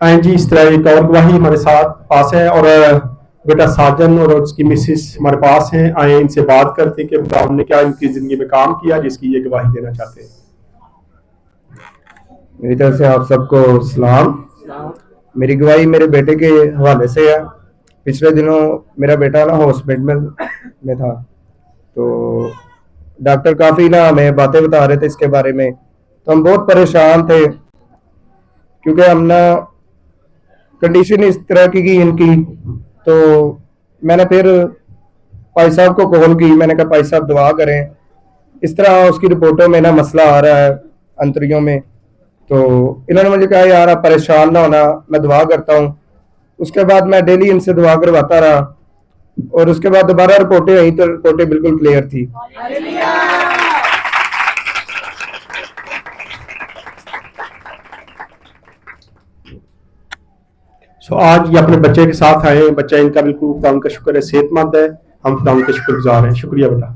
आए जी, इस तरह एक और गवाही हमारे साथ पास है, और बेटा साजन और उसकी मिसिस हमारे पास हैं। आए इनसे बात करते हैं कि खुदा ने क्या इनकी जिंदगी में काम किया जिसकी ये गवाही देना चाहते हैं। मेरी तरफ से आप सबको सलाम। मेरी गवाही मेरे बेटे के हवाले से है। पिछले दिनों मेरा बेटा ना हॉस्पिटल में था, तो डॉक्टर काफ़ी ना हमें बातें बता रहे थे इसके बारे में, तो हम बहुत परेशान थे क्योंकि हम ना कंडीशन इस तरह की इनकी। तो मैंने फिर भाई साहब को कॉल की, मैंने कहा भाई साहब दुआ करें, इस तरह उसकी रिपोर्टों में ना मसला आ रहा है अंतरियों में। तो इन्होंने मुझे कहा यार आप परेशान ना होना, मैं दुआ करता हूँ। उसके बाद मैं डेली इनसे दुआ करवाता रहा, और उसके बाद दोबारा रिपोर्टें आई तो रिपोर्टें बिल्कुल क्लियर थी। सो आज ये अपने बच्चे के साथ आए हैं। बच्चा इनका बिल्कुल खुदा का शुक्र है सेहतमंद है। हम खुदा के शुक्रगुजार हैं। शुक्रिया बेटा।